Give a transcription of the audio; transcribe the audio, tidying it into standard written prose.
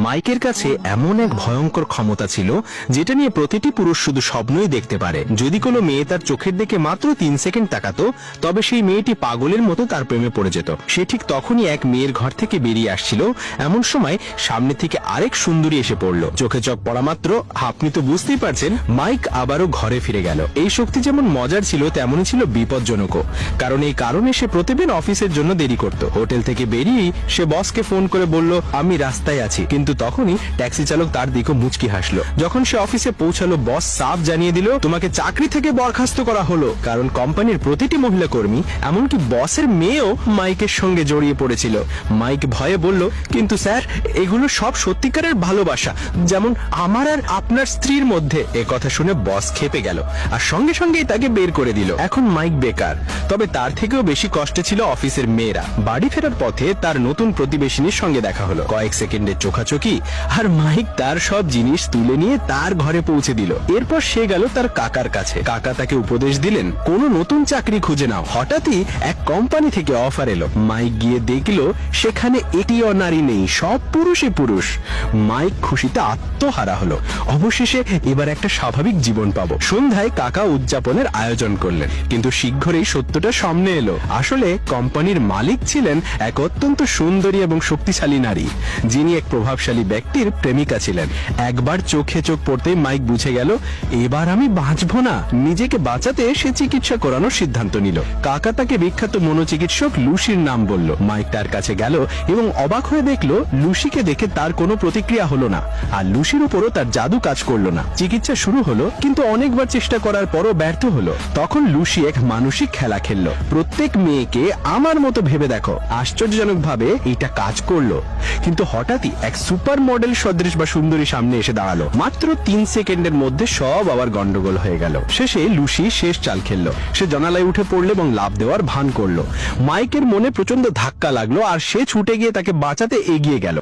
মাইকের কাছে এমন এক ভয়ঙ্কর ক্ষমতা ছিল যেটা নিয়ে প্রতিটি পুরুষ শুধু স্বপ্নই দেখতে পারে। যদি কোনো মেয়ে তার চোখের দিকে মাত্র 3 সেকেন্ড তাকাতো, তবে সেই মেয়েটি পাগলের মতো তার প্রেমে পড়ে যেত। সে ঠিক তখনই এক মেয়ের ঘর থেকে বেরিয়ে আসছিল। এমন সময় সামনে থেকে আরেক সুন্দরী এসে পড়লো। চোখে চোখ পড়া মাত্র আপনি তো বুঝতেই পারছেন, মাইক আবারও ঘরে ফিরে গেল। এই শক্তি যেমন মজার ছিল, তেমনই ছিল বিপজ্জনকও। কারণ এই কারণে সে প্রতিদিন অফিসের জন্য দেরি করত। হোটেল থেকে বেরিয়েই সে বসকে ফোন করে বলল, আমি রাস্তায় আছি। কিন্তু তখনই ট্যাক্সি চালক তার দিকে মুচকি হাসলো। যখন সে অফিসে পৌঁছালো, বস সাফ জানিয়ে দিল, তোমাকে চাকরি থেকে বরখাস্ত করা হলো। কারণ কোম্পানির প্রতিটি মহিলা কর্মী, এমনকি বসের মেয়েও মাইকের সঙ্গে জড়িয়ে পড়েছিল। মাইক ভয়ে বলল, কিন্তু স্যার, এগুলো সব সত্যিকারের ভালোবাসা, যেমন আমার আর আপনার স্ত্রীর মধ্যে। এ কথা শুনে বস ক্ষেপে গেল আর সঙ্গে সঙ্গেই তাকে বের করে দিল। এখন মাইক বেকার, তবে তার থেকেও বেশি কষ্টে ছিল অফিসের মেয়েরা। বাড়ি ফেরার পথে তার নতুন প্রতিবেশিনীর সঙ্গে দেখা হলো। কয়েক সেকেন্ডের চোখাচোখি আর মাইক তার সব জিনিস তুলে নিয়ে তার ঘরে পৌঁছে দিল। এরপর সে গেল তার কাকার কাছে। কাকা তাকে উপদেশ দিলেন, কোনো নতুন চাকরি খুঁজে নাও। হঠাৎই এক কোম্পানি থেকে অফার এলো। মাইক গিয়ে দেখলো সেখানে একটিও নারী নেই, সব পুরুষই পুরুষ। মাইক খুশিতে আত্মহারা হলো। অবশেষে এবার একটা স্বাভাবিক জীবন পাবো। সন্ধ্যায় কাকা উদযাপনের আয়োজন করলেন, কিন্তু শীঘ্রই সত্যটা সামনে এলো। আসলে কোম্পানির মালিক ছিলেন এক অত্যন্ত সুন্দরী এবং শক্তিশালী নারী, যিনি এক প্রভাবশালী ব্যক্তির প্রেমিকা ছিলেন। একবার চোখে চোখ পড়তেই মাইক বুঝে গেল, এবার আমি বাঁচবো না। নিজেকে বাঁচাতে সে চিকিৎসা করানোর সিদ্ধান্ত নিল। কাকা তাকে বিখ্যাত মনোচিকিৎসক লুসির নাম বলল। মাইক তার কাছে গেল এবং অবাক হয়ে দেখলো, লুসিকে দেখে তার কোনো প্রতিক্রিয়া হলো না, আর লুসির উপরও তার জাদু কাজ করলো না। চিকিৎসা শুরু হলো, কিন্তু অনেকবার চেষ্টা করার পরও ব্যর্থ হলো। তখন লুসি এক মানসিক খেলা খেললো, প্রত্যেক মেয়েকে আমার মতো ভেবে দেখো। আশ্চর্যজনকভাবে এটা কাজ করলো, কিন্তু হঠাৎই এক সুপার মডেল সদৃশ বা সুন্দরী সামনে এসে দাঁড়ালো। মাত্র 3 সেকেন্ডের মধ্যে সব আবার গন্ডগোল হয়ে গেল। শেষে লুসি শেষ চাল খেললো। সে জানালায় উঠে পড়লো এবং লাফ দেওয়ার ভান করলো। মাইকের মনে প্রচন্ড ধাক্কা লাগলো আর সে ছুটে গিয়ে তাকে বাঁচাতে এগিয়ে গেল।